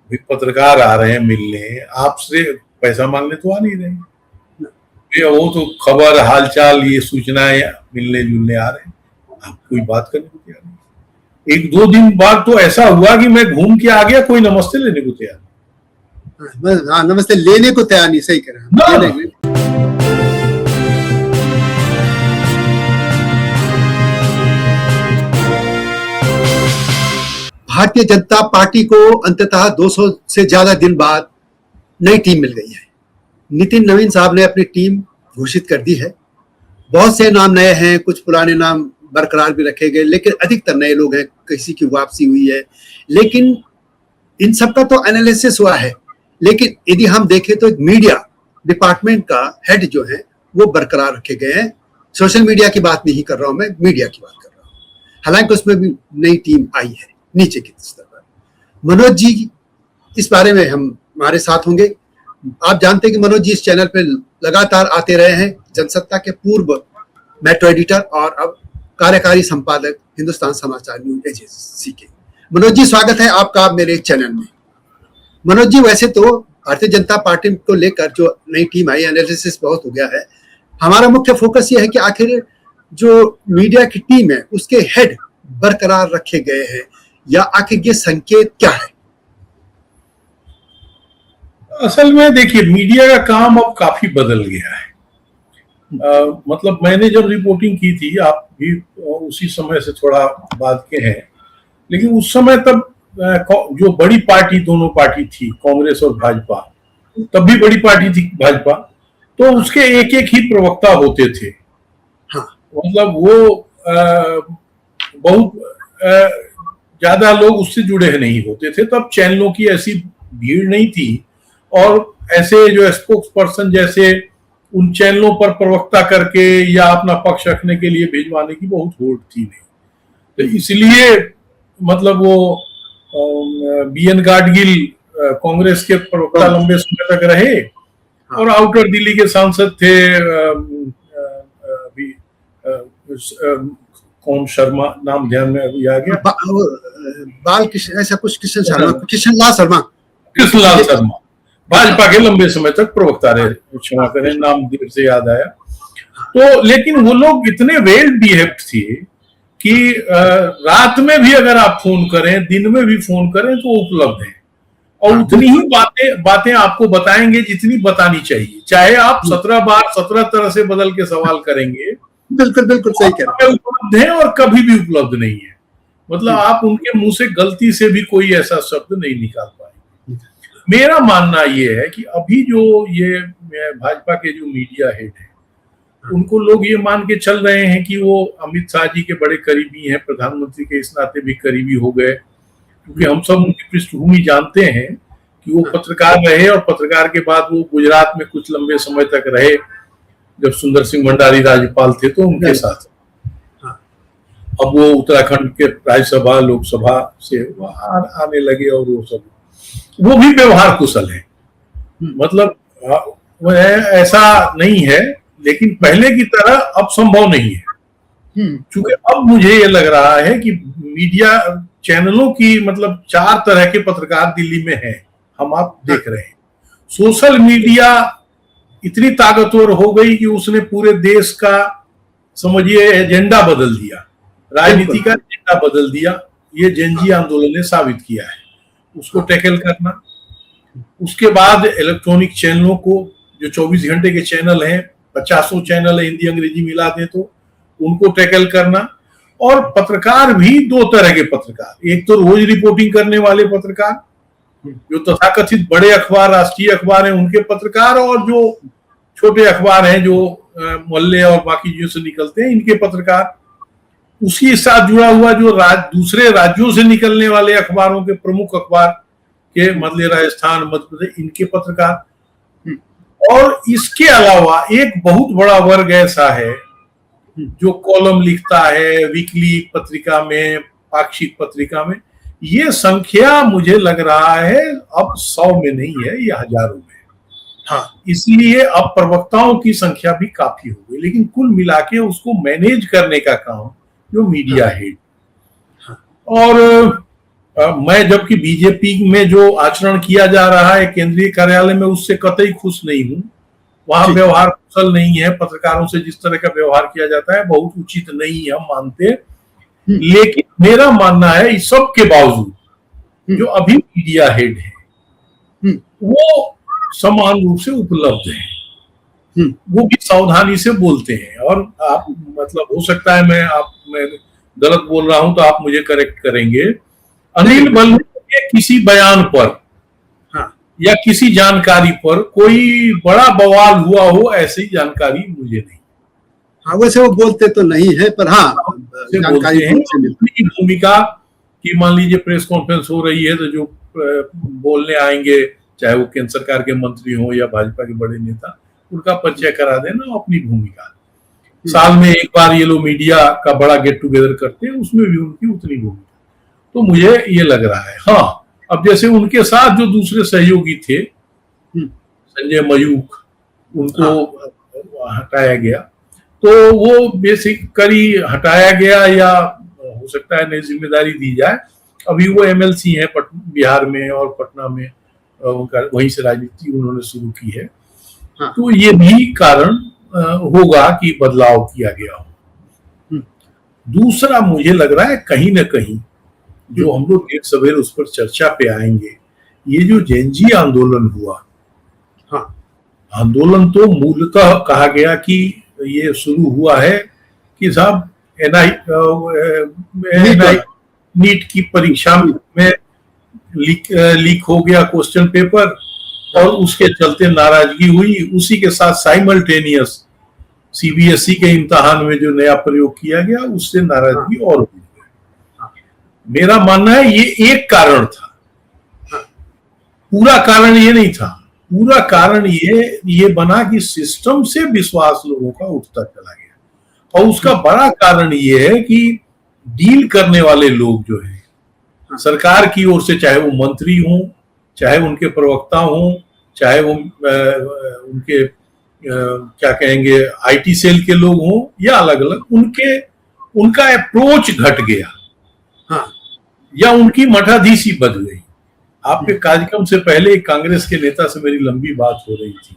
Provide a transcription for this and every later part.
पत्रकार आ रहे हैं मिलने, आपसे पैसा मांगने तो आ नहीं रहे, वो तो खबर हालचाल ये सूचनाएं मिलने जुलने आ रहे हैं, आप कोई बात करने को तैयार नहीं। एक दो दिन बाद तो ऐसा हुआ कि मैं घूम के आ गया, कोई नमस्ते लेने को तैयार नहीं। हाँ, नमस्ते लेने को तैयार नहीं, सही कह रहे हैं। भारतीय जनता पार्टी को अंततः 200 से ज्यादा दिन बाद नई टीम मिल गई है। नितिन नवीन साहब ने अपनी टीम घोषित कर दी है। बहुत से नाम नए हैं, कुछ पुराने नाम बरकरार भी रखे गए, लेकिन अधिकतर नए लोग हैं, किसी की वापसी हुई है। लेकिन इन सबका तो एनालिसिस हुआ है, लेकिन यदि हम देखें तो मीडिया डिपार्टमेंट का हेड जो है वो बरकरार रखे गए हैं। सोशल मीडिया की बात नहीं कर रहा हूं मैं, मीडिया की बात कर रहा हूं। हालांकि उसमें भी नई टीम आई है नीचे की स्तर पर। मनोज जी इस बारे में हमारे साथ होंगे। आप जानते हैं कि मनोज जी इस चैनल पे लगातार आते रहे हैं, जनसत्ता के पूर्व मेट्रो एडिटर और अब कार्यकारी संपादक हिंदुस्तान समाचार न्यूज एजेंसी के। मनोज जी स्वागत है आपका मेरे चैनल में। मनोज जी, वैसे तो भारतीय जनता पार्टी को लेकर जो नई टीम आई, एनालिसिस बहुत हो गया है। हमारा मुख्य फोकस ये है कि आखिर जो मीडिया की टीम है उसके हेड बरकरार रखे गए हैं, या आखिर ये संकेत क्या है? असल में देखिए, मीडिया का काम अब काफी बदल गया है। मतलब मैंने जब रिपोर्टिंग की थी, आप भी उसी समय से थोड़ा बाद के हैं, लेकिन उस समय तब जो बड़ी पार्टी, दोनों पार्टी थी, कांग्रेस और भाजपा, तब भी बड़ी पार्टी थी भाजपा, तो उसके एक एक ही प्रवक्ता होते थे। हाँ। मतलब वो बहुत ज्यादा लोग उससे जुड़े नहीं होते थे। तब चैनलों की ऐसी भीड़ नहीं थी, और ऐसे जो स्पोक्स पर्सन जैसे उन चैनलों पर प्रवक्ता करके या अपना पक्ष रखने के लिए भिजवाने की बहुत होड़ थी नहीं। तो इसलिए मतलब वो बीएन गाडगिल कांग्रेस के प्रवक्ता लंबे समय तक रहे, और आउटर दिल्ली के सांसद थे अभी कौन शर्मा, नाम ध्यान में अभी आ गया, बाल कृष्ण ऐसा कुछ, कृष्णलाल शर्मा, भाजपा के लंबे समय तक प्रवक्ता रहे, क्षमा करें नाम देर से याद आया। तो लेकिन वो लोग इतने वेल बिहेव्ड थे कि रात में भी अगर आप फोन करें, दिन में भी फोन करें तो उपलब्ध है, और उतनी ही बातें आपको बताएंगे जितनी बतानी चाहिए, चाहे आप 17 बार 17 तरह से बदल के सवाल करेंगे। बिल्कुल बिल्कुल सही कह रहे हैं। उपलब्ध है और कभी भी उपलब्ध नहीं है। मतलब आप उनके मुंह से गलती से भी कोई ऐसा शब्द नहीं निकाल पाएंगे। मेरा मानना ये है कि अभी जो ये भाजपा के जो मीडिया हेड है, उनको लोग ये मान के चल रहे हैं कि वो अमित शाह जी के बड़े करीबी हैं, प्रधानमंत्री के इस नाते भी करीबी हो गए, क्योंकि हम सब उनकी पृष्ठभूमि जानते हैं कि वो पत्रकार रहे, और पत्रकार के बाद वो गुजरात में कुछ लंबे समय तक रहे। जब सुंदर सिंह भंडारी राज्यपाल थे तो उनके साथ, अब वो उत्तराखंड के राज्यसभा लोकसभा से आने लगे, और वो सब, वो भी व्यवहार कुशल है। मतलब ऐसा नहीं है, लेकिन पहले की तरह अब संभव नहीं है, क्योंकि अब मुझे ये लग रहा है कि मीडिया चैनलों की, मतलब 4 तरह के पत्रकार दिल्ली में हैं, हम आप देख रहे हैं। सोशल मीडिया इतनी ताकतवर हो गई कि उसने पूरे देश का, समझिए, एजेंडा बदल दिया, राजनीति का एजेंडा बदल दिया। ये जनजी आंदोलन ने साबित किया है। उसको टैकल करना, उसके बाद इलेक्ट्रॉनिक चैनलों को, जो 24 घंटे के चैनल हैं, 50 चैनल है हिंदी अंग्रेजी मिला दें तो, उनको टैकल करना। और पत्रकार भी 2 तरह के पत्रकार, एक तो रोज रिपोर्टिंग करने वाले पत्रकार, जो तथाकथित बड़े अखबार, राष्ट्रीय अखबार हैं, उनके पत्रकार, और जो छोटे अखबार हैं जो मोहल्ले और बाकी चीजों से निकलते हैं, इनके पत्रकार। उसी साथ जुड़ा हुआ जो दूसरे राज्यों से निकलने वाले अखबारों के, प्रमुख अखबार के, मतलब राजस्थान, मध्य प्रदेश, इनके पत्रकार। और इसके अलावा एक बहुत बड़ा वर्ग ऐसा है जो कॉलम लिखता है वीकली पत्रिका में, पाक्षिक पत्रिका में। ये संख्या मुझे लग रहा है अब 100 में नहीं है, ये हजारों में। हाँ, इसलिए अब प्रवक्ताओं की संख्या भी काफी हो गई, लेकिन कुल मिला के उसको मैनेज करने का काम जो मीडिया हेड। और मैं जबकि बीजेपी में जो आचरण किया जा रहा है केंद्रीय कार्यालय में, उससे कतई खुश नहीं हूँ। वहां व्यवहार कुशल नहीं है, पत्रकारों से जिस तरह का व्यवहार किया जाता है बहुत उचित नहीं है, हम मानते। लेकिन मेरा मानना है इस सब के बावजूद जो अभी मीडिया हेड है वो समान रूप से उपलब्ध है, वो भी सावधानी से बोलते हैं। और आप मतलब हो सकता है मैं गलत बोल रहा हूं तो आप मुझे करेक्ट करेंगे। अनिल बलूनी के किसी बयान पर या किसी जानकारी पर कोई बड़ा बवाल हुआ हो, ऐसी जानकारी मुझे नहीं। हाँ, वैसे वो बोलते तो नहीं है, पर हाँ जानकारी अपनी भूमिका कि मान लीजिए प्रेस कॉन्फ्रेंस हो रही है तो जो बोलने आएंगे, चाहे वो केंद्र सरकार के मंत्री हो या भाजपा के बड़े नेता, उनका परिचय करा देना, अपनी भूमिका। साल में एक बार ये लोग मीडिया का बड़ा गेट टुगेदर करते हैं, उसमें भी उनकी उतनी भूमिका। तो मुझे ये लग रहा है। हाँ, अब जैसे उनके साथ जो दूसरे सहयोगी थे, संजय मयूख, उनको हटाया गया, तो वो बेसिकली हटाया गया या हो सकता है नई जिम्मेदारी दी जाए। अभी वो एमएलसी हैं बिहार में और पटना में, उनका वहीं से राजनीति उन्होंने शुरू की है। तो ये भी कारण होगा कि बदलाव किया गया हो। दूसरा मुझे लग रहा है कहीं ना कहीं जो हम लोग एक सवेरे उस पर चर्चा पे आएंगे, ये जो जेनजी आंदोलन हुआ, आंदोलन तो मूलतः कहा गया कि ये शुरू हुआ है कि साहब नीट की परीक्षा में लीक हो गया क्वेश्चन पेपर, और उसके चलते नाराजगी हुई। उसी के साथ साइमल्टेनियस सीबीएसई के इम्तिहान में जो नया प्रयोग किया गया, उससे नाराजगी और हुई। मेरा मानना है ये एक कारण था, पूरा कारण ये नहीं था। पूरा कारण ये बना कि सिस्टम से विश्वास लोगों का उठता चला गया। और उसका बड़ा कारण ये है कि डील करने वाले लोग जो है सरकार की ओर से, चाहे वो मंत्री हों, चाहे उनके प्रवक्ता हों, चाहे वो उनके क्या कहेंगे आईटी सेल के लोग हों या अलग अलग, उनका अप्रोच घट गया, या उनकी मठाधीशी बदल गई। आपके कार्यक्रम से पहले कांग्रेस के नेता से मेरी लंबी बात हो रही थी।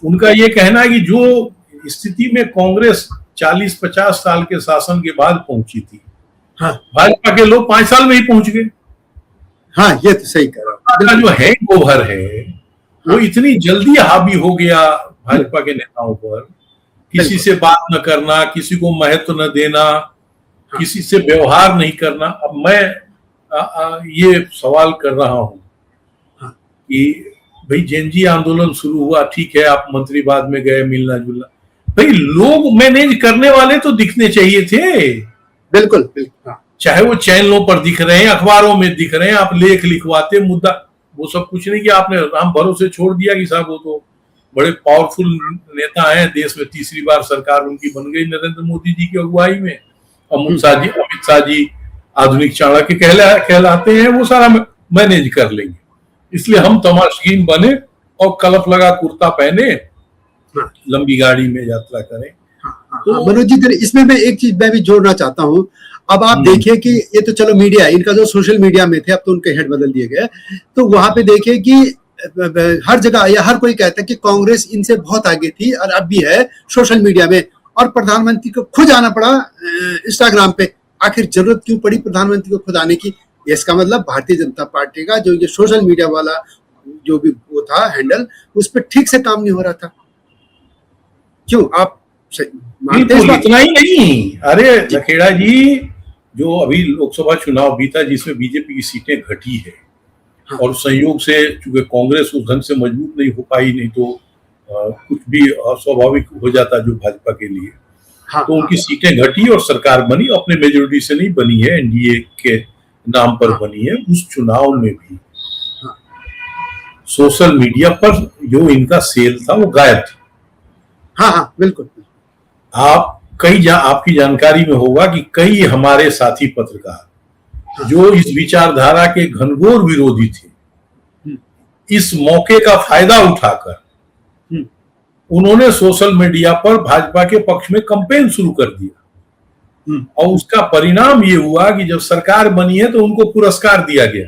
उनका ये कहना है कि जो स्थिति में कांग्रेस 40-50 साल के शासन के बाद पहुंची थी, भाजपा के लोग 5 साल में ही पहुंच गए। हाँ, ये तो सही कह रहा हूं। जो हैंगओवर है वो इतनी जल्दी हावी हो गया भाजपा के नेताओं पर, किसी से बात न करना, किसी को महत्व न देना, किसी से व्यवहार नहीं करना। अब मैं ये सवाल कर रहा हूं कि भाई जेनजी आंदोलन शुरू हुआ, ठीक है, आप मंत्री बाद में गए मिलना जुलना, भाई लोग मैनेज करने वाले तो दिखने चाहिए थे। बिल्कुल। चाहे वो चैनलों पर दिख रहे हैं, अखबारों में दिख रहे हैं, आप लेख लिखवाते, मुद्दा, वो सब कुछ नहीं कि आपने राम भरोसे छोड़ दिया कि साहब वो तो बड़े पावरफुल नेता हैं, देश में तीसरी बार सरकार उनकी बन गई नरेंद्र मोदी जी की अगुवाई में, अमित शाह जी आधुनिक चाणक्य कहलाते हैं, वो सारा मैनेज कर लेंगे, इसलिए हम तमाशकीन बने और कलफ लगा कुर्ता पहने लंबी गाड़ी में यात्रा करें। तो मनोज जी, इसमें मैं एक चीज मैं भी जोड़ना चाहता हूँ। अब आप देखिए कि ये तो चलो मीडिया है, इनका जो सोशल मीडिया में थे, अब तो उनके हेड बदल दिए गए, तो वहां पे देखिए कि हर जगह या हर कोई कहता है कि कांग्रेस इनसे बहुत आगे थी और अब भी है सोशल मीडिया में, और प्रधानमंत्री को खुद आना पड़ा इंस्टाग्राम पे। आखिर जरूरत क्यों पड़ी प्रधानमंत्री को खुद आने की? इसका मतलब भारतीय जनता पार्टी का जो ये सोशल मीडिया वाला जो भी वो था हैंडल, उस पर ठीक से काम नहीं हो रहा था। क्यों आप मानते हैं? इतना ही नहीं, अरे लखेड़ा जी, जो अभी लोकसभा चुनाव बीता जिसमें बीजेपी की सीटें घटी है, और संयोग से चूंकि कांग्रेस उस ढंग से मजबूत नहीं हो पाई, नहीं तो कुछ भी अस्वाभाविक हो जाता जो भाजपा के लिए, तो उनकी सीटें घटी और सरकार बनी, अपने मेजोरिटी से नहीं बनी है, एनडीए के नाम पर बनी है। उस चुनाव में भी सोशल मीडिया पर जो इनका सेल था वो गायब था। हाँ, बिल्कुल। आपकी जानकारी में होगा कि कई हमारे साथी पत्रकार जो इस विचारधारा के घनघोर विरोधी थे, इस मौके का फायदा उठाकर उन्होंने सोशल मीडिया पर भाजपा के पक्ष में कैंपेन शुरू कर दिया। और उसका परिणाम ये हुआ कि जब सरकार बनी है तो उनको पुरस्कार दिया गया,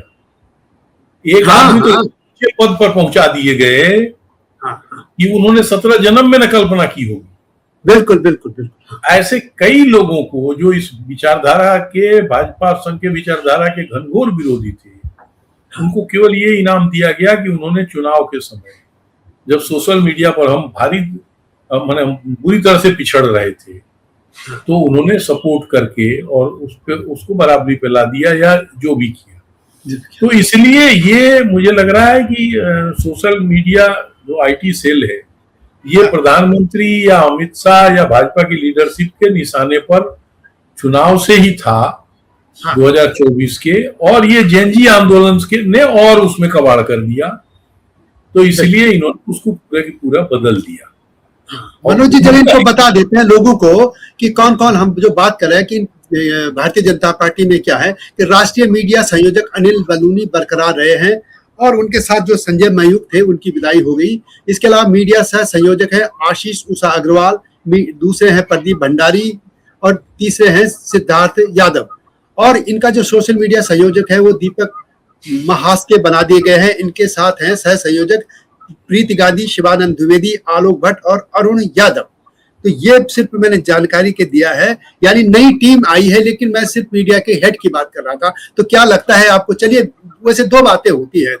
एक आदमी तो अच्छे पद पर पहुंचा दिए गए कि उन्होंने 17 जन्म में न कल्पना की होगी। बिल्कुल बिल्कुल बिल्कुल। ऐसे कई लोगों को जो इस विचारधारा के, भाजपा संघ के विचारधारा के घनघोर विरोधी थे, उनको केवल ये इनाम दिया गया कि उन्होंने चुनाव के समय, जब सोशल मीडिया पर हम भारी माने बुरी तरह से पिछड़ रहे थे, तो उन्होंने सपोर्ट करके और उसको बराबरी पे ला दिया या जो भी किया। तो इसलिए ये मुझे लग रहा है कि सोशल मीडिया जो आईटी सेल है, ये प्रधानमंत्री या अमित शाह या भाजपा की लीडरशिप के निशाने पर चुनाव से ही था 2024 के, और ये जेनजी आंदोलन के ने और उसमें कबाड़ कर दिया, तो इसलिए इन्होंने उसको पूरा की पूरा बदल दिया। मनोज जी, जब इनको बता देते हैं लोगों को कि कौन कौन हम जो बात कर रहे हैं कि भारतीय जनता पार्टी में क्या है कि राष्ट्रीय मीडिया संयोजक अनिल बलूनी बरकरार रहे हैं और उनके साथ जो संजय मयूख थे उनकी विदाई हो गई। इसके अलावा मीडिया सह संयोजक है आशीष उषा अग्रवाल, दूसरे हैं प्रदीप भंडारी और तीसरे हैं सिद्धार्थ यादव, और इनका जो सोशल मीडिया संयोजक है वो दीपक महास्के बना दिए गए हैं। इनके साथ हैं सह संयोजक प्रीति गांधी, शिवानंद द्विवेदी, आलोक भट्ट और अरुण यादव। तो ये सिर्फ मैंने जानकारी के दिया है, यानी नई टीम आई है, लेकिन मैं सिर्फ मीडिया के हेड की बात कर रहा था। तो क्या लगता है आपको? चलिए, वैसे दो बातें होती है,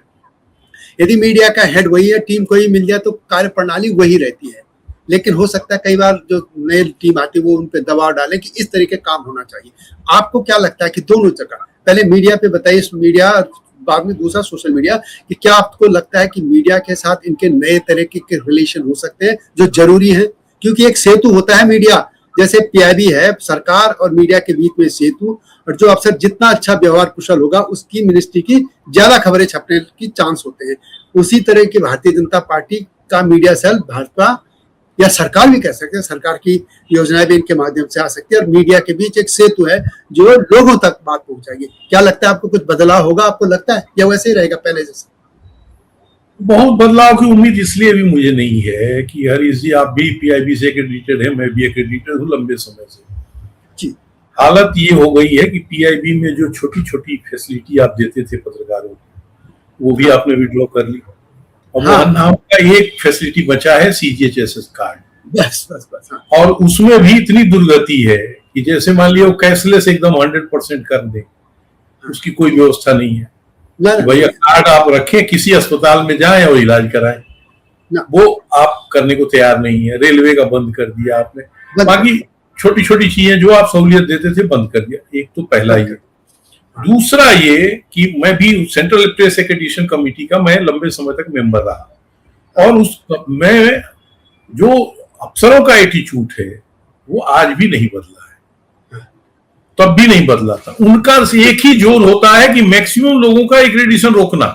यदि मीडिया का हेड वही है, टीम कोई मिल जाए तो कार्य प्रणाली वही रहती है, लेकिन हो सकता है कई बार जो नई टीम आती है वो उन पर दबाव डाले कि इस तरीके काम होना चाहिए। आपको क्या लगता है कि दोनों जगह, पहले मीडिया पे बताइए, मीडिया बाद में दूसरा सोशल मीडिया, कि क्या आपको लगता है कि मीडिया के साथ इनके नए तरीके के रिलेशन हो सकते हैं जो जरूरी है? क्योंकि एक सेतु होता है मीडिया, जैसे पीआईबी है, सरकार और मीडिया के बीच में सेतु, और जो अफसर जितना अच्छा व्यवहार कुशल होगा उसकी मिनिस्ट्री की ज्यादा खबरें छपने की चांस होते हैं। उसी तरह की भारतीय जनता पार्टी का मीडिया सेल, भाजपा या सरकार भी कह सकते हैं, सरकार की योजनाएं भी इनके माध्यम से आ सकती है, और मीडिया के बीच एक सेतु है जो लोगों तक बात पहुंचाएगी। क्या लगता है आपको? कुछ बदलाव होगा आपको लगता है, या वैसे ही रहेगा पहले जैसे? बहुत बदलाव की उम्मीद इसलिए भी मुझे नहीं है कि हरीश जी, आप भी पीआईबी से एक्रेडिटेड है, मैं भी एक्रेडिटेड हूँ लंबे समय से जी। हालत ये हो गई है कि पीआईबी में जो छोटी छोटी फैसिलिटी आप देते थे पत्रकारों को, वो भी आपने विड्रॉ कर ली, और नाम का एक फैसिलिटी बचा है सीजीएचएसएस कार्ड, बस बस बस। और उसमें भी इतनी दुर्गति है कि जैसे मान लिया वो कैशलेस एकदम 100% कर दे, उसकी कोई व्यवस्था नहीं है। भैया कार्ड आप रखें, किसी अस्पताल में जाएं और इलाज कराएं, वो आप करने को तैयार नहीं है। रेलवे का बंद कर दिया आपने, बाकी छोटी छोटी चीजें जो आप सहूलियत देते थे बंद कर दिया। एक तो पहला ये। दूसरा ये कि मैं भी सेंट्रल प्रेस एक्रेडिटेशन कमेटी का मैं लंबे समय तक मेंबर रहा, और मैं जो अफसरों का एटीट्यूड है वो आज भी नहीं बदला है, तब भी नहीं बदला था। उनका एक ही जोर होता है कि मैक्सिमम लोगों का एक्रेडिटेशन रोकना।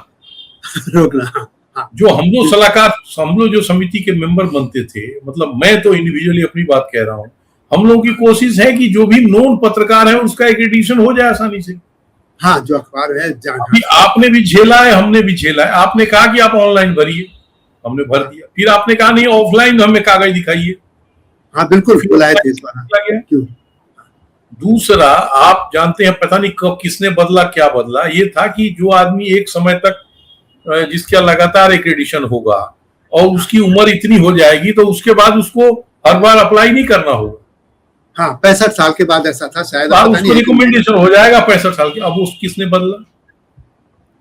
जो हम लोग सलाहकार, हम लोग जो समिति के मेंबर बनते थे, मतलब मैं तो इंडिविजुअली अपनी बात कह रहा हूं, हम लोगों की कोशिश है कि जो भी नॉन पत्रकार है उसका एक्रेडिटेशन हो जाए आसानी से। हाँ, जो अखबार है अभी आपने भी झेला है, हमने भी झेला है। आपने कहा कि आप ऑनलाइन भरिए, हमने भर दिया, फिर आपने कहा नहीं ऑफलाइन हमें कागज दिखाइए। हाँ बिल्कुल, क्यों? दूसरा, आप जानते हैं, पता नहीं कब किसने बदला, क्या बदला, ये था कि जो आदमी एक समय तक जिसका लगातार एक्रेडिटेशन होगा और उसकी उम्र इतनी हो जाएगी तो उसके बाद उसको हर बार अप्लाई नहीं करना होगा। हाँ, 65 साल के बाद ऐसा था शायद, उसको रिकमेंडेशन हो जाएगा 65 साल के। अब उस किसने बदला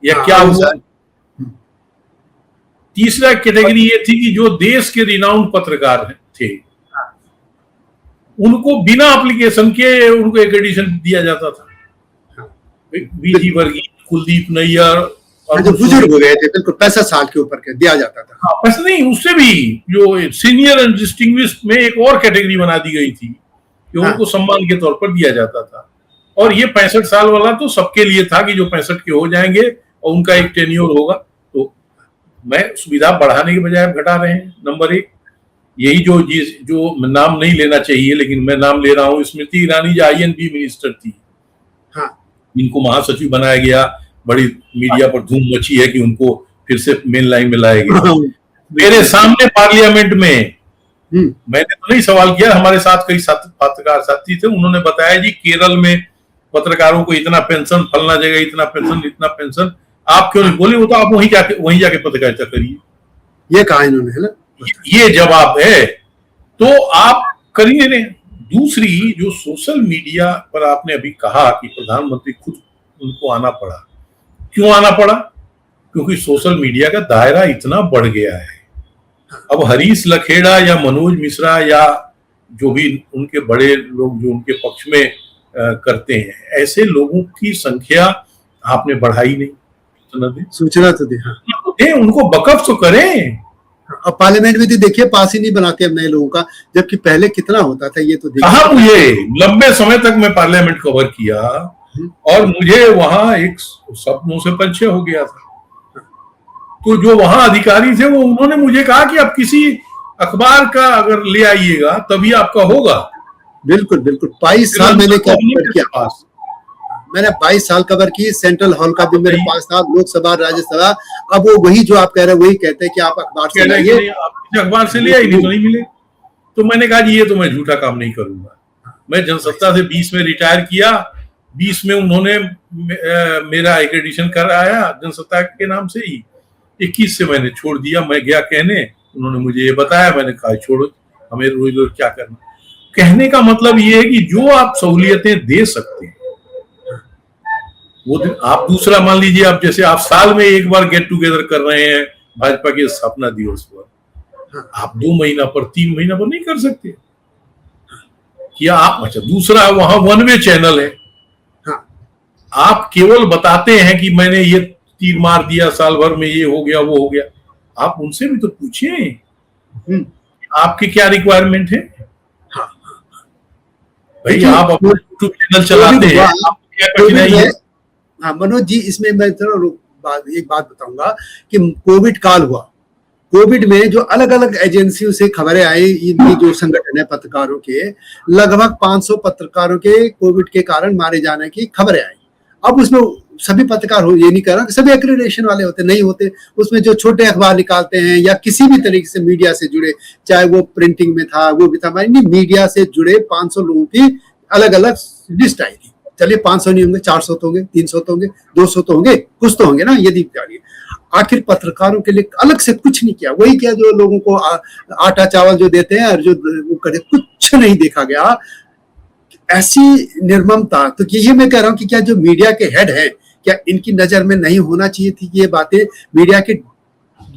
या क्या हुआ? तीसरा कैटेगरी ये थी कि जो देश के रिनाउंड पत्रकार थे उनको बिना एप्लीकेशन के उनको एक्रेडिटेशन दिया जाता था। बीजी वर्गीय, कुलदीप नैयर और जो बुजुर्ग हो गए थे, बिल्कुल 65 साल के ऊपर के दिया जाता था। हाँ, पैसा नहीं, उससे भी जो सीनियर एंड डिस्टिंग्विश्ड में एक और कैटेगरी बना दी गई थी कि उनको सम्मान के तौर पर दिया जाता था। और ये 65 साल वाला तो सबके लिए था कि जो 65 के हो जाएंगे और उनका एक टेन्योर होगा। तो मैं सुविधा बढ़ाने के बजाय घटा रहे हैं। नंबर एक, यही जो नाम नहीं लेना चाहिए लेकिन मैं नाम ले रहा हूँ, स्मृति ईरानी जो INB मिनिस्टर थी, हाँ, इनको महासचिव बनाया गया। बड़ी मीडिया पर धूम मची है कि उनको फिर से मेन लाइन में लाया गया। मेरे सामने पार्लियामेंट में मैंने तो नहीं सवाल किया, हमारे साथ कई पत्रकार साथी थे, उन्होंने बताया जी केरल में पत्रकारों को इतना पेंशन, फलना जगह इतना पेंशन, इतना पेंशन, आप क्यों नहीं बोले? वो तो आप वहीं जाके पत्रकारिता करिए, ये कहा इन्होंने, है ना? ये जवाब है, तो आप करिए नहीं। दूसरी, जो सोशल मीडिया पर आपने अभी कहा कि प्रधानमंत्री खुद उनको आना पड़ा, क्यों आना पड़ा? क्योंकि सोशल मीडिया का दायरा इतना बढ़ गया है। अब हरीश लखेड़ा या मनोज मिश्रा या जो भी उनके बड़े लोग जो उनके पक्ष में करते हैं, ऐसे लोगों की संख्या आपने बढ़ाई नहीं, सूचना तो दे, हाँ। उनको बकफ तो करें। अब पार्लियामेंट में तो देखिए पास ही नहीं बनाते अब नए लोगों का, जबकि पहले कितना होता था, ये तो कहा मुझे लंबे समय तक मैं पार्लियामेंट कवर किया और मुझे वहां एक सपनों से परिचय हो गया था। तो जो वहां अधिकारी थे वो उन्होंने मुझे कहा कि आप किसी अखबार का अगर ले आइएगा तभी आपका होगा। बिल्कुल बिल्कुल, 22 साल मैंने कवर किया, मैंने 22 साल कवर की, सेंट्रल हॉल का भी मेरे पास था, लोकसभा राज्यसभा। अब वो वही जो आप कह रहे हैं वही कहते हैं कि आप अखबार से लाइए, अखबार से ले आई, नहीं तो नहीं मिले। तो मैंने कहा जी ये तो मैं झूठा काम नहीं करूंगा। मैं जनसत्ता से 20 में रिटायर किया, 20 में उन्होंने मेरा एक्रेडिशन कराया जनसत्ता के नाम से ही, 21 से मैंने छोड़ दिया। मैं गया कहने, उन्होंने मुझे ये बताया, मैंने कहा छोड़ो, हमें रोज रोज क्या करना। कहने का मतलब ये है कि जो आप सहूलियतें दे सकते हैं वो दिन आप, दूसरा मान लीजिए आप जैसे आप साल में एक बार गेट टुगेदर कर रहे हैं भाजपा के स्थापना दिवस पर, आप 2 महीना पर 3 महीना पर नहीं कर सकते क्या आप? अच्छा, दूसरा वहां वन वे चैनल है, आप केवल बताते हैं कि मैंने ये तीर मार दिया, साल भर में ये हो गया वो हो गया। आप उनसे भी तो पूछिए आपकी क्या रिक्वायरमेंट है। भाई आप अपना यूट्यूब चैनल चलाते हैं, क्या कठिनाई है? हाँ मनोज जी, इसमें मैं एक बात बताऊंगा कि कोविड काल हुआ, कोविड में जो अलग अलग एजेंसियों से खबरें आई, इनकी जो संगठन है पत्रकारों के, लगभग 500 पत्रकारों के कोविड के कारण मारे जाने की खबरें आई। अब उसमें सभी पत्रकार हो, ये नहीं कह रहा कि सभी एक्रेडिटेशन वाले होते, नहीं होते, उसमें जो छोटे अखबार निकालते हैं या किसी भी तरीके से मीडिया से जुड़े, चाहे वो प्रिंटिंग में था वो भी था, मीडिया से जुड़े 500 लोगों की अलग अलग लिस्ट आई थी। चलिए 500 नहीं होंगे, 400 तो होंगे, 300 तो होंगे, 200 तो होंगे, कुछ तो होंगे ना, यदि जानिए। आखिर पत्रकारों के लिए अलग से कुछ नहीं किया, वही किया जो लोगों को आटा चावल जो देते हैं और जो वो करे, कुछ नहीं देखा गया। ऐसी निर्ममता, तो ये मैं कह रहा हूं कि क्या जो मीडिया के हेड हैं, क्या इनकी नजर में नहीं होना चाहिए थी कि ये बातें, मीडिया के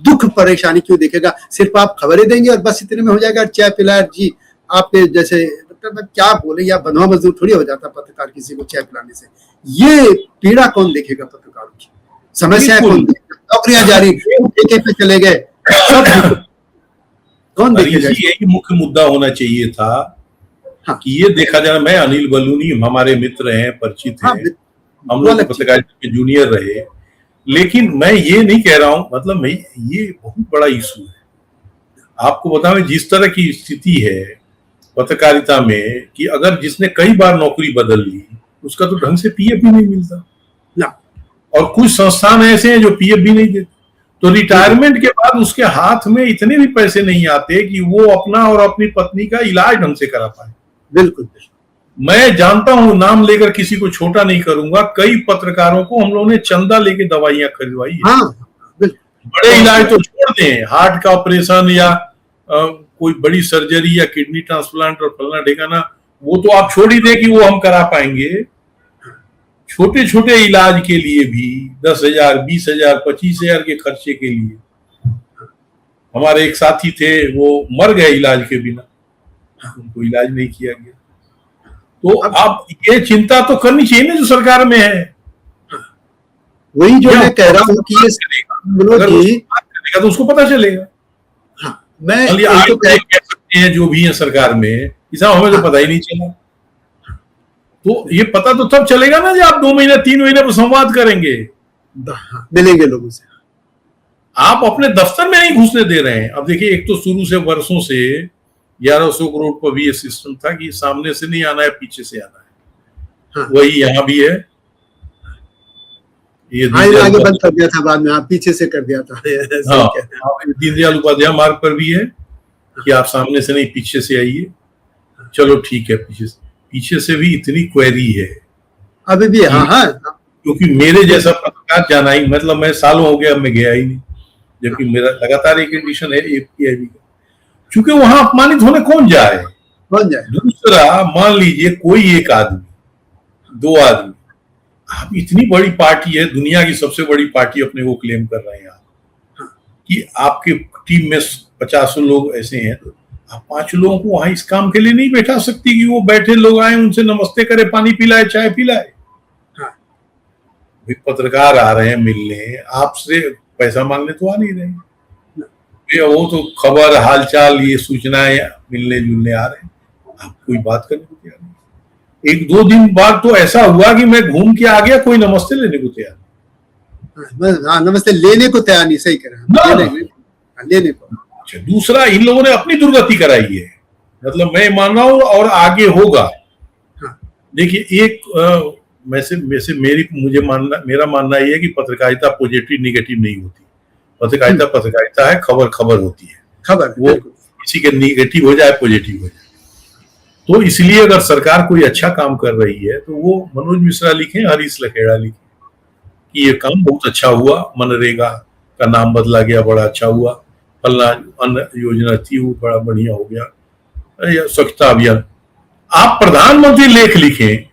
दुख परेशानी क्यों देखेगा? सिर्फ आप खबरें देंगे और बस इतने में हो जाएगा, चाय पिलाया जी आपके जैसे, क्या बोले, या बंधुआ मजदूर थोड़ी हो जाता पत्रकार किसी को चाय पिलाने से। ये पीड़ा कौन देखेगा पत्रकारों की, समस्या कौन देखेगा? नौकरियां जारी, ठेके पे चले गए, सब कौन देखेगा? यही मुख्य मुद्दा होना चाहिए था। हाँ, कि ये देखा जाए, मैं अनिल बलूनी हमारे मित्र हैं, परिचित हैं, हम लोग पत्रकारिता में जूनियर रहे, लेकिन मैं ये नहीं कह रहा हूं, मतलब मैं, ये बहुत बड़ा इशू है। आपको बताऊं जिस तरह की स्थिति है पत्रकारिता में कि अगर जिसने कई बार नौकरी बदल ली उसका तो ढंग से पीएफ भी नहीं मिलता ना, और कुछ संस्थान ऐसे हैं जो पीएफ भी नहीं देते। तो रिटायरमेंट के बाद उसके हाथ में इतने भी पैसे नहीं आते कि वो अपना और अपनी पत्नी का इलाज ढंग से करा पाए। बिल्कुल, मैं जानता हूं, नाम लेकर किसी को छोटा नहीं करूंगा, कई पत्रकारों को हम लोगों ने चंदा लेके दवाइयां खरीदवाई है। हाँ, बड़े इलाज तो छोड़ दें, हार्ट का ऑपरेशन या कोई बड़ी सर्जरी या किडनी ट्रांसप्लांट और फलना ठिकाना, वो तो आप छोड़ ही दे कि वो हम करा पाएंगे। छोटे छोटे इलाज के लिए भी 10,000, 20,000, 25,000 के खर्चे के लिए, हमारे एक साथी थे वो मर गए इलाज के बिना, उनको इलाज नहीं किया गया। तो अब ये चिंता तो करनी चाहिए ना जो सरकार में है। वही जो मैं कह रहा हूँ कि तो उसको पता चलेगा। हाँ, मैं तो कह सकते हैं जो भी है सरकार में, इसा हमें तो पता ही नहीं चला। तो ये पता तो तब चलेगा ना जब आप 2 महीने 3 महीने पर संवाद करेंगे, मिलेंगे लोगों से। आप अपने दफ्तर में नहीं घुसने दे रहे हैं। अब देखिए, एक तो शुरू से वर्षों से 1100 करोड़ पर भी ये सिस्टम था कि सामने से नहीं आना है, पीछे से आना है। हाँ। वही यहाँ भी है, ये आगे बंद कर दिया था बाद में, आप पीछे से कर दिया था। हाँ, दीनदयाल उपाध्याय मार्ग पर भी है, कि आप सामने से नहीं पीछे से आइए। चलो ठीक है, पीछे से भी इतनी क्वेरी है अभी भी। हाँ हाँ, क्योंकि मेरे जैसा पत्रकार जाना ही, मतलब मैं सालों हो गया मैं गया ही नहीं, जबकि मेरा लगातार एक एडिशन है APIB का। क्योंकि वहां अपमानित होने कौन जाए। दूसरा, मान लीजिए कोई एक आदमी, दो आदमी, आप इतनी बड़ी पार्टी है, दुनिया की सबसे बड़ी पार्टी अपने को क्लेम कर रहे हैं आप, कि आपके टीम में 50 लोग ऐसे हैं, तो आप 5 लोगों को वहां इस काम के लिए नहीं बैठा सकती कि वो बैठे लोग आए, उनसे नमस्ते करे, पानी पिलाए, चाय पिलाए। पत्रकार आ रहे हैं मिलने, आपसे पैसा मांगने तो आ नहीं रहे, वो तो खबर हालचाल ये सूचनाएं मिलने जुलने आ रहे हैं, आप कोई बात करने को तैयार नहीं। 1-2 दिन बाद तो ऐसा हुआ कि मैं घूम के आ गया, कोई नमस्ते लेने को तैयार नहीं। हाँ, नमस्ते लेने को तैयार नहीं, सही कह रहे हैं, लेने को। अच्छा, दूसरा, इन लोगों ने अपनी दुर्गति कराई है, मतलब मैं मान रहा हूं और आगे होगा। देखिए, एक मेरा मानना यह है कि पत्रकारिता पॉजिटिव निगेटिव नहीं होती। पत्रकारिता पत्रकारिता है, खबर खबर होती है, खबर वो किसी के निगेटिव हो जाए पॉजिटिव हो जाए। तो इसलिए अगर सरकार कोई अच्छा काम कर रही है तो वो मनोज मिश्रा लिखें, हरीश लखेड़ा लिखें कि ये काम बहुत अच्छा हुआ, मनरेगा का नाम बदला गया, बड़ा अच्छा हुआ, फलना अन्न योजना थी वो बड़ा बढ़िया हो गया, या स्वच्छता अभियान। आप प्रधानमंत्री लेख लिखें,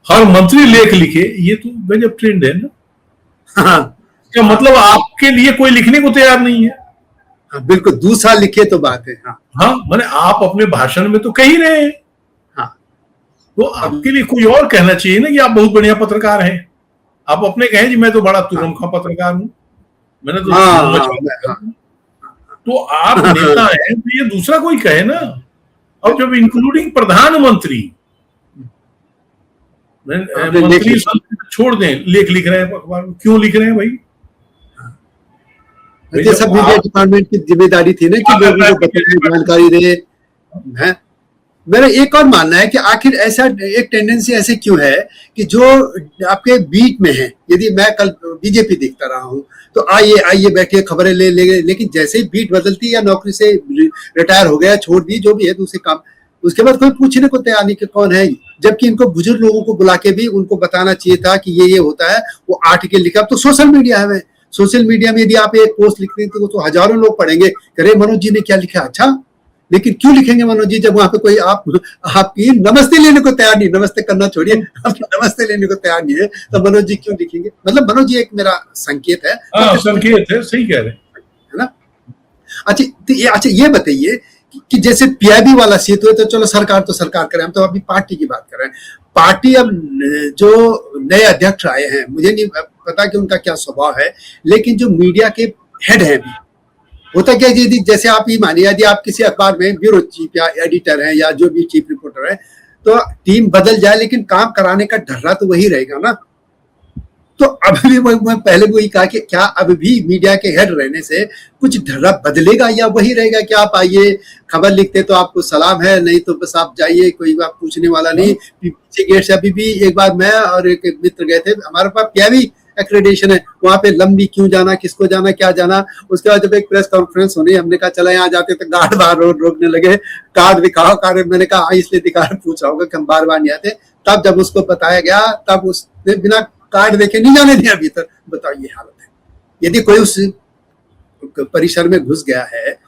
हर मंत्री लेख लिखे, ये तो गजब ट्रेंड है ना। क्या मतलब आपके लिए कोई लिखने को तैयार नहीं है। हाँ, बिल्कुल, दूसरा लिखे तो बात है। हाँ, मैंने आप अपने भाषण में तो कह ही रहे हैं, तो आपके लिए कोई और कहना चाहिए ना कि आप बहुत बढ़िया पत्रकार हैं। आप अपने कहें जी मैं तो बड़ा तुरंखा पत्रकार हूं, मैंने तो आप नेता हैं, तो ये दूसरा कोई कहे ना। और जब इंक्लूडिंग प्रधानमंत्री, मंत्री छोड़ दें, लेख लिख रहे हैं अखबार में, क्यों लिख रहे हैं भाई? ये सब मीडिया डिपार्टमेंट की जिम्मेदारी थी ना कि लोगों को बताएं, जानकारी दे। मेरा एक और मानना है कि आखिर ऐसा एक टेंडेंसी ऐसे क्यों है कि जो आपके बीट में है, यदि मैं कल बीजेपी देखता रहा हूं तो आइए आइए बैठिए खबरें ले लेकिन जैसे ही बीट बदलती या नौकरी से रिटायर हो गया, छोड़ दी, जो भी है दूसरे काम, उसके बाद कोई पूछने को तैयार नहीं कि कौन है। जबकि इनको बुजुर्ग लोगों को बुला के भी उनको बताना चाहिए था कि ये होता है, वो आर्टिकल लिखा। तो सोशल मीडिया है, सोशल मीडिया में यदि आप एक पोस्ट लिखते हैं तो हजारों लोग पढ़ेंगे, अरे मनोज जी ने क्या लिखा, अच्छा। लेकिन क्यों लिखेंगे मनोज जी जब वहां पे कोई आपकी नमस्ते लेने को तैयार नहीं, नमस्ते करना छोड़िए, नमस्ते लेने को तैयार नहीं है, तो मनोज जी क्यों लिखेंगे? मतलब मनोज जी एक मेरा संकेत है। संकेत है, सही कह रहे हैं, है ना। अच्छा, ये बताइए कि जैसे PIB वाला सेतु है, तो चलो सरकार तो सरकार करे, हम तो अभी पार्टी की बात कर रहे हैं। पार्टी अब जो नए अध्यक्ष आए हैं, मुझे नहीं पता कि उनका क्या स्वभाव है, लेकिन जो मीडिया के हेड हैं, होता क्या यदि जैसे आप ही मानिए, यदि आप किसी अखबार में ब्यूरो चीफ या एडिटर हैं या जो भी चीफ रिपोर्टर है, तो टीम बदल जाए लेकिन काम कराने का ढर्रा तो वही रहेगा ना। तो अभी भी मैं पहले वही कहा कि क्या अभी भी मीडिया के हेड रहने से कुछ ढर्रा बदलेगा या वही रहेगा कि आप आइए खबर लिखते तो आपको सलाम है, नहीं तो बस आप जाइए, कोई आप पूछने वाला नहीं। पीछे गेट से अभी भी एक बार मैं और एक मित्र गए थे, हमारे पास PIB एक्रेडिटेशन है, वहां पे लंबी क्यों जाना, किसको जाना, क्या जाना। उसके बाद जब एक प्रेस कॉन्फ्रेंस होनी, हमने कहा चला यहाँ जाते, तो गार्ड बाहर रोकने लगे, कार्ड दिखाओ कार्ड। मैंने कहा इसलिए दिखा, पूछा होगा कि हम बार बार नहीं आते। तब जब उसको बताया गया, तब उसने बिना कार्ड देखे नहीं जाने दिया भीतर। बताओ, ये हालत है। यदि कोई उस परिसर में घुस गया है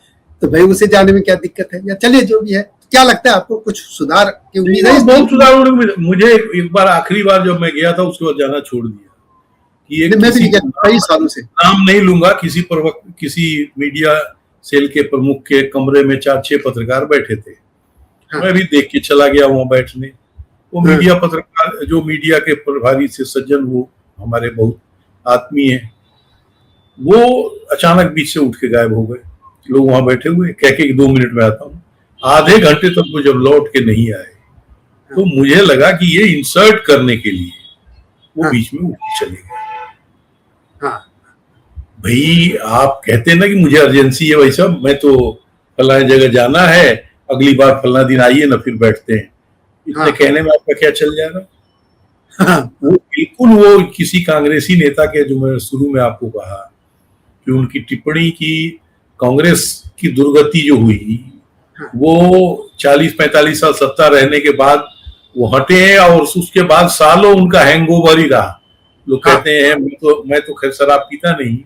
तो भाई उसे जाने में क्या दिक्कत है? या चलिए जो भी है, क्या लगता है आपको, कुछ सुधार की उम्मीद है? बहुत सुधार। मुझे एक बार, आखिरी बार जब मैं गया था, उसके बाद जाना छोड़ दिया। मैं भी कई सालों से नाम नहीं लूंगा, किसी मीडिया सेल के प्रमुख के कमरे में 4-6 पत्रकार बैठे थे। मैं भी देख के चला गया वहां बैठने। वो मीडिया पत्रकार, जो मीडिया के प्रभारी से सज्जन, वो हमारे बहुत आत्मीय हैं, वो अचानक बीच से उठ के गायब हो गए। लोग वहां बैठे हुए, कह के 2 मिनट में आता हूँ। आधे घंटे तक वो जब लौट के नहीं आए तो मुझे लगा कि ये इंसर्ट करने के लिए वो बीच में उठ के चले गए। भाई, आप कहते हैं ना कि मुझे अर्जेंसी है, भाई साहब मैं तो फलाने जगह जाना है, अगली बार फलाना दिन आइए ना, फिर बैठते हैं। इतने कहने में आपका क्या चल जाएगा? वो बिल्कुल वो किसी कांग्रेसी नेता के, जो मैं शुरू में आपको कहा कि उनकी टिप्पणी की कांग्रेस की दुर्गति जो हुई वो 40-45 साल सत्ता रहने के बाद वो हटे हैं, और उसके बाद सालों उनका हैंगओवर ही रहा। लोग कहते हैं, मैं तो खैर शराब पीता नहीं,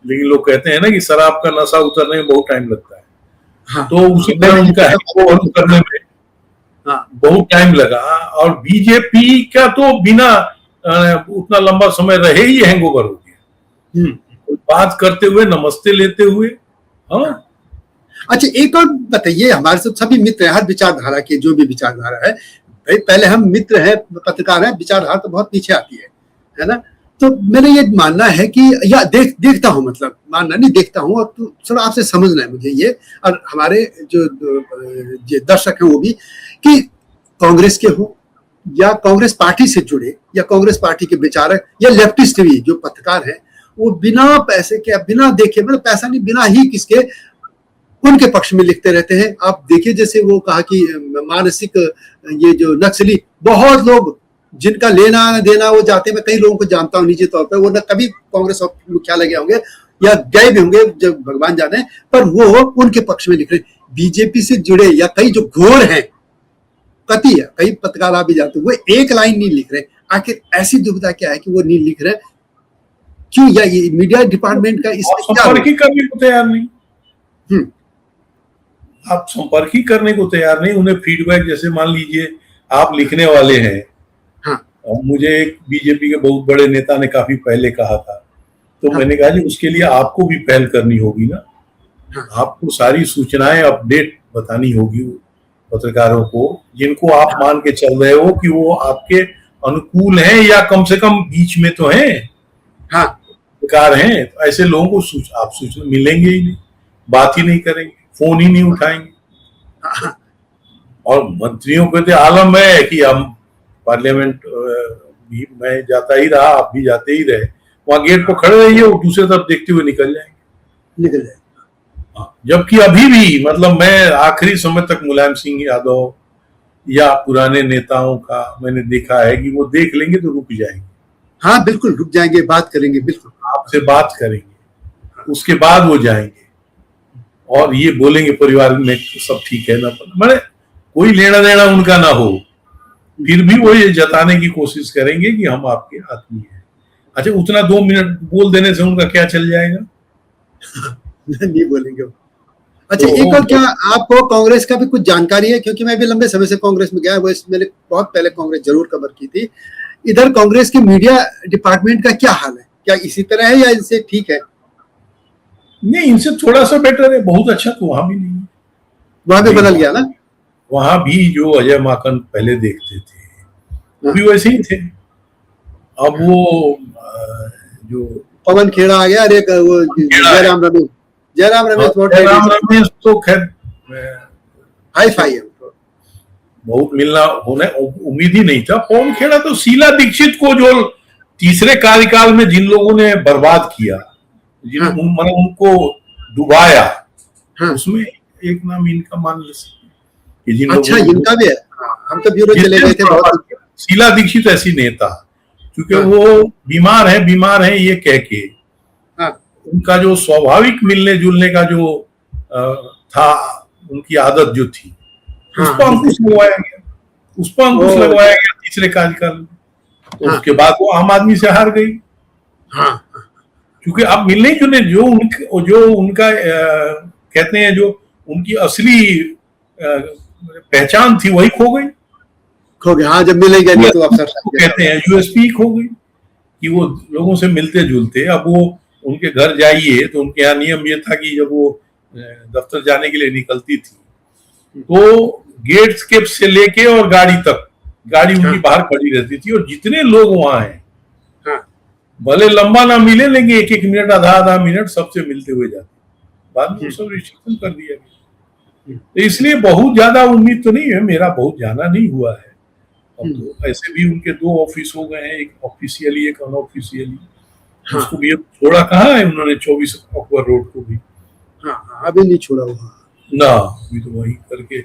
लेकिन लोग कहते हैं ना कि शराब का नशा उतरने में बहुत टाइम लगता है। तो उसी तरह उनका हैंगओवर उतरने में बहुत टाइम लगा। और बीजेपी का तो बिना उतना लंबा समय रहे ही हैंगओवर हो गया, बात करते हुए, नमस्ते लेते हुए। हाँ, अच्छा, एक और बताइए, हमारे सब सभी मित्र हैं, हर विचारधारा के, जो भी विचारधारा है भाई, पहले हम मित्र हैं, पत्रकार हैं, विचारधारा तो बहुत पीछे आती है ना। तो मेरा ये मानना है कि, या देखता हूं, मतलब मानना नहीं, देखता हूं, और तो थोड़ा आपसे समझना है मुझे ये, और हमारे जो दर्शक हैं वो भी, कि कांग्रेस के हो या कांग्रेस पार्टी से जुड़े या कांग्रेस पार्टी के विचारक या लेफ्टिस्ट भी जो पत्रकार हैं, वो बिना पैसे के, बिना देखे, मतलब पैसा नहीं, बिना ही किसके, उनके पक्ष में लिखते रहते हैं। आप देखिए, जैसे वो कहा कि मानसिक ये जो नक्सली, बहुत लोग जिनका लेना देना वो जाते, मैं कई लोगों को जानता हूं निजी तौर पर, वो न कभी कांग्रेस मुख्यालय गए होंगे या गए भी होंगे, जब भगवान जाने, पर वो उनके पक्ष में लिख रहे हैं। बीजेपी से जुड़े या कई जो घोर हैं, कति है, कई पत्रकार आप भी जानते हैं, वो एक लाइन नहीं लिख रहे। आखिर ऐसी दुविधा क्या है कि वो नहीं लिख रहे, क्यों? या ये मीडिया डिपार्टमेंट का इसमें संपर्क ही करने को तैयार नहीं। आप संपर्क ही करने को तैयार नहीं। उन्हें फीडबैक, जैसे मान लीजिए आप लिखने वाले हैं, और मुझे एक बीजेपी के बहुत बड़े नेता ने काफी पहले कहा था, तो मैंने कहा जी उसके लिए आपको भी पहल करनी होगी ना, आपको सारी सूचनाएं, अपडेट बतानी होगी पत्रकारों को, जिनको आप मान के चल रहे हो कि वो आपके अनुकूल हैं या कम से कम बीच में तो हैं, पत्रकार हैं। तो ऐसे लोगों को आप सूचना मिलेंगे ही नहीं, बात ही नहीं करेंगे, फोन ही नहीं उठाएंगे। और मंत्रियों को तो आलम है कि हम पार्लियामेंट भी, मैं जाता ही रहा, आप भी जाते ही रहे, वहां गेट पर खड़े रहिए, वो दूसरे तरफ देखते हुए निकल जाएंगे। जबकि अभी भी, मतलब मैं आखिरी समय तक मुलायम सिंह यादव या पुराने नेताओं का मैंने देखा है कि वो देख लेंगे तो रुक जाएंगे। हाँ बिल्कुल, रुक जाएंगे, बात करेंगे, बिल्कुल आपसे बात करेंगे, उसके बाद वो जाएंगे और ये बोलेंगे परिवार में सब ठीक है ना, मैंने कोई लेना देना उनका ना हो, फिर भी वो ये जताने की कोशिश करेंगे कि हम आपके आदमी हैं। अच्छा, उतना 2 मिनट बोल देने से उनका क्या चल जाएगा? नहीं बोलेंगे। अच्छा, एक और, क्या आपको कांग्रेस का भी कुछ जानकारी है? क्योंकि मैं भी लंबे समय से कांग्रेस में गया, वो मैंने बहुत पहले कांग्रेस जरूर कवर की थी। इधर कांग्रेस के मीडिया डिपार्टमेंट का क्या हाल है? क्या इसी तरह है या इनसे ठीक है? नहीं, इनसे थोड़ा सा बेटर है, बहुत अच्छा तो वहां भी नहीं है। वहां भी बदल गया ना? वहां भी जो अजय माकन पहले देखते थे वो भी वैसे ही थे। अब वो जो पवन खेड़ा आ गया, अरे वो जयराम रमेश तो खैर हाई फाई है, बहुत मिलना होने उम्मीद ही नहीं था। पवन खेड़ा तो शीला दीक्षित को जो तीसरे कार्यकाल में जिन लोगों ने बर्बाद किया, मतलब उनको डुबाया, उसमें एक नाम इनका मान ले सकते। अच्छा, इनका भी है। हम तो ब्यूरो चले गए थे बहुत। शीला दीक्षित ऐसी नेता, क्योंकि वो बीमार है ये कह के, उनका जो स्वाभाविक मिलने जुलने का जो था, उनकी आदत जो थी, उस पर अंकुश लगवाया गया तीसरे कार्यकाल में। तो उसके बाद वो आम आदमी से हार गई। क्योंकि अब मिलने जुलने जो उनका कहते हैं, जो उनकी असली पहचान थी, वही खो गई। हाँ, जब मिलेगा नहीं तो अफसर कहते हैं यूएसपी खो गई, कि वो लोगों से मिलते जुलते। अब वो उनके घर जाइए तो उनके यहाँ नियम ये था कि जब वो दफ्तर जाने के लिए निकलती थी तो गेट्स के से लेके और गाड़ी तक, गाड़ी उनकी बाहर खड़ी रहती थी, और जितने लोग वहां हैं, भले लंबा ना मिले, लेकिन 1-1 मिनट, आधा मिनट सबसे मिलते हुए जाते। बाद में सब रिस्ट्रिक्शन कर दिया गया। तो इसलिए बहुत ज्यादा उम्मीद तो नहीं है, मेरा बहुत जाना नहीं हुआ है। अब तो ऐसे भी उनके 2 ऑफिस हो गए हैं, एक ऑफिशियली, एक अनऑफिशियली। उसको भी छोड़ा कहाँ है उन्होंने, 24 अकबर रोड को भी अभी नहीं छोड़ा हुआ ना, अभी तो वही करके,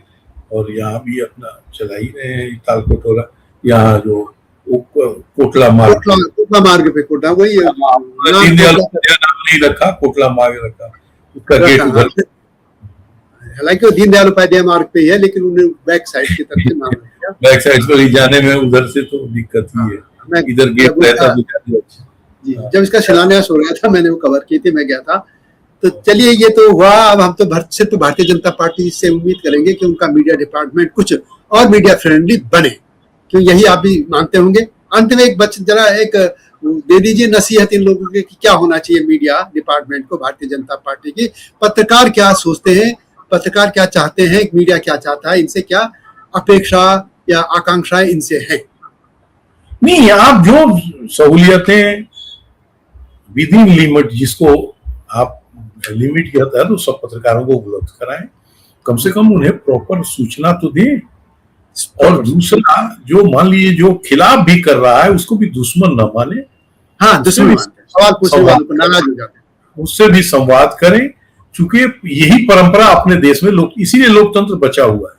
और यहाँ भी अपना चला ही रहे हैं। तालकोटोरा, यहाँ जो कोटला मार्ग पे, कोटला वही नाम नहीं रखा, कोटला मार्ग रखा। उसका गेट उधर, हालांकि वो दीनदयाल उपाध्याय मार्ग पे ही है, लेकिन उन्हें बैक साइड की तरफ से नाम दिया। बैक साइड पर ही जाने में उधर से तो दिक्कत ही है, इधर गेट रहता तो जी, जब इसका शिलान्यास हो रहा था मैंने वो कवर की थी, मैं गया था। तो चलिए ये तो हुआ, अब हम तो सिर्फ भारतीय जनता पार्टी से उम्मीद करेंगे कि उनका मीडिया डिपार्टमेंट कुछ और मीडिया फ्रेंडली बने, क्यों यही आप भी मानते होंगे। अंत में एक जरा एक दे दीजिए नसीहत इन लोगों के कि क्या होना चाहिए मीडिया डिपार्टमेंट को, भारतीय जनता पार्टी की। पत्रकार क्या सोचते हैं, पत्रकार क्या चाहते हैं, मीडिया क्या चाहता है, इनसे क्या अपेक्षा या आकांक्षाएं इनसे हैं। नहीं, आप जो सहूलियतें विद इन लिमिट, जिसको आप लिमिट कहता है, तो सब पत्रकारों को उपलब्ध कराएं, कम से कम उन्हें प्रॉपर सूचना तो दें। और दूसरा, जो मान लीजिए जो खिलाफ भी कर रहा है उसको भी दुश्मन न माने। हाँ, दुश्मन सवाल पूछने वालों को नाराज हो जाते हैं, उससे भी संवाद करें, क्योंकि यही परंपरा अपने देश में इसीलिए लोकतंत्र बचा हुआ है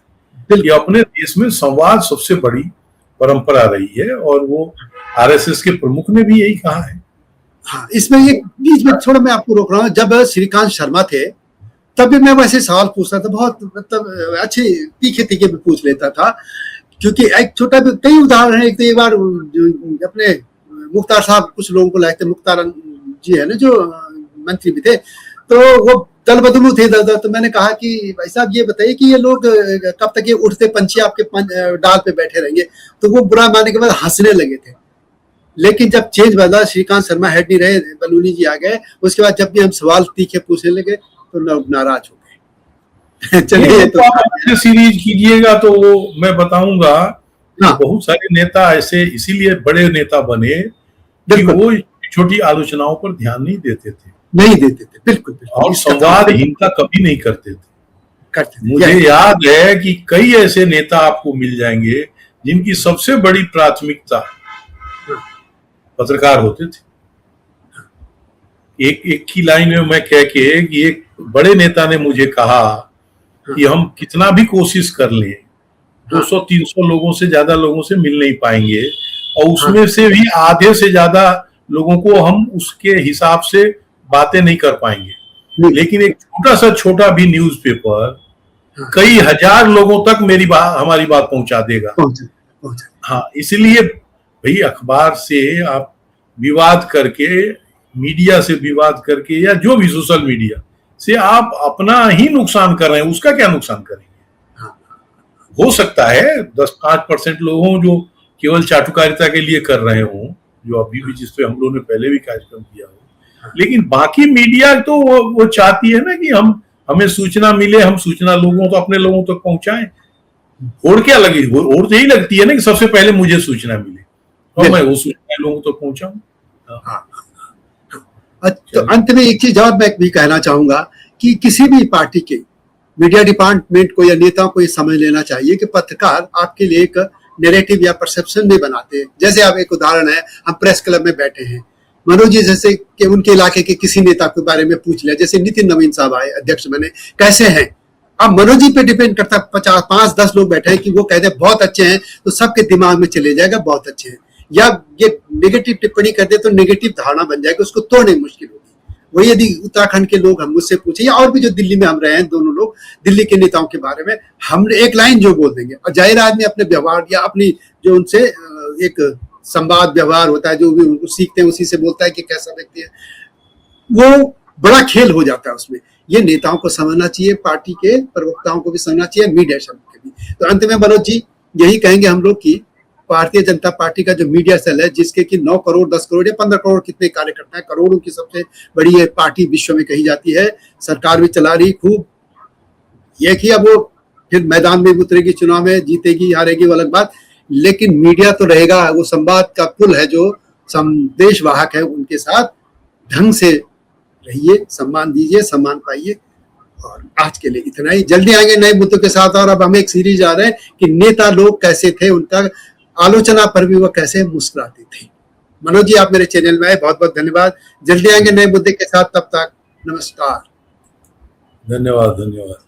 कि अपने देश में संवाद सबसे बड़ी परंपरा रही है, और वो आरएसएस के प्रमुख ने भी यही कहा है। हाँ, इसमें एक बीच में थोड़ा मैं आपको रोक रहा हूँ, जब श्रीकांत शर्मा थे तब भी मैं वैसे सवाल पूछता था, बहुत मतलब अच्छे तीखे तीखे भी पूछ लेता था, क्योंकि एक छोटा कई उदाहरण है। एक बार अपने मुख्तार साहब कुछ लोगों को लाए थे, मुख्तार जी है ना जो मंत्री भी थे, तो वो दल बदलू थे इधर, तो मैंने कहा कि भाई साहब ये बताइए कि ये लोग कब तक ये उठते पंछी आपके डाल पे बैठे रहेंगे। तो वो बुरा मानने के बाद हंसने लगे थे। लेकिन जब चेंज बदला, श्रीकांत शर्मा हेड नहीं रहे, बलूनी जी आ गए, उसके बाद जब भी हम सवाल तीखे पूछने लगे तो नाराज हो गए। चलिए, तो आप सीरीज कीजिएगा तो वो मैं बताऊंगा। हाँ, बहुत सारे नेता ऐसे इसीलिए बड़े नेता बने कि वो छोटी आलोचनाओं पर ध्यान नहीं देते थे, बिल्कुल। और संवादहीनता कभी नहीं करते थे। मुझे याद है कि कई ऐसे नेता आपको मिल जाएंगे जिनकी सबसे बड़ी प्राथमिकता पत्रकार होते थे। एक की लाइन में मैं कह के कि एक बड़े नेता ने मुझे कहा कि हम कितना भी कोशिश कर लें 200-300 लोगों से ज्यादा लोगों से मिल नहीं पाएंगे, और उसमें से भी आधे से ज्यादा लोगों को हम उसके हिसाब से बातें नहीं कर पाएंगे, लेकिन एक छोटा भी न्यूज़पेपर कई हजार लोगों तक हमारी बात पहुंचा देगा। हाँ, इसलिए भाई अखबार से आप विवाद करके, मीडिया से विवाद करके, या जो भी सोशल मीडिया से आप अपना ही नुकसान कर रहे हैं, उसका क्या नुकसान करेंगे। हो सकता है 10-5% लोग हों जो केवल चाटुकारिता के लिए कर रहे हों, जो अभी भी, जिस पे हम लोगों ने पहले भी कार्यक्रम किया हो, लेकिन बाकी मीडिया तो वो चाहती है ना कि हमें सूचना मिले, हम सूचना लोगों तो अपने लोगों तक पहुंचाएं। होड़ क्या लगी, होड़ तो यही लगती है ना कि सबसे पहले मुझे सूचना मिले और मैं वो सूचना लोगों तक पहुंचाऊं। तो अंत में एक चीज और मैं भी कहना चाहूंगा कि किसी भी पार्टी के मीडिया डिपार्टमेंट को या नेताओं को ये समझ लेना चाहिए कि पत्रकार आपके लिए एक नैरेटिव या परसेप्शन भी बनाते हैं। जैसे आप, एक उदाहरण है, हम प्रेस क्लब में बैठे हैं, मनोज जी जैसे कि उनके इलाके के किसी नेता के बारे में पूछ लिया, जैसे नितिन नवीन साहब आए, अध्यक्ष बने, कैसे हैं। अब मनोज जी पे डिपेंड करता है, 5-10 लोग बैठे हैं कि वो कहते हैं बहुत अच्छे हैं, तो सबके दिमाग में चले जाएगा बहुत अच्छे हैं, या ये नेगेटिव टिप्पणी कर दे तो नेगेटिव धारणा बन जाएगी, उसको तोड़ने मुश्किल होगी। वही यदि उत्तराखंड के लोग हम मुझसे पूछे, या और भी जो दिल्ली में हम रहे हैं, दोनों लोग दिल्ली के नेताओं के बारे में हम एक लाइन जो बोल देंगे, और जाहिर आदमी अपने व्यवहार या अपनी जो उनसे एक संवाद व्यवहार होता है, जो भी उनको सीखते हैं उसी से बोलता है कि कैसा व्यक्ति है, वो बड़ा खेल हो जाता है उसमें। ये नेताओं को समझना चाहिए, पार्टी के प्रवक्ताओं को भी समझना चाहिए, मीडिया के भी। तो अंत में मनोज जी यही कहेंगे हम लोग की भारतीय जनता पार्टी का जो मीडिया सेल है, जिसके कि 9 करोड़ 10 करोड़ या 15 करोड़ कितने कार्यकर्ता है, करोड़ों की सबसे बड़ी ये पार्टी विश्व में कही जाती है, सरकार भी चला रही खूब। ये कि अब वो फिर मैदान में उतरेगी, चुनाव में जीतेगी हारेगी वो अलग बात, लेकिन मीडिया तो रहेगा, वो संवाद का पुल है, जो संदेश वाहक है, उनके साथ ढंग से रहिए, सम्मान दीजिए, सम्मान पाइए। और आज के लिए इतना ही, जल्दी आएंगे नए मुद्दों के साथ। और अब हम एक सीरीज आ रहे हैं कि नेता लोग कैसे थे, उनका आलोचना पर भी वो कैसे मुस्कुराते थे। मनोज जी आप मेरे चैनल में आए, बहुत बहुत धन्यवाद। जल्दी आएंगे नए मुद्दे के साथ, तब तक नमस्कार। धन्यवाद।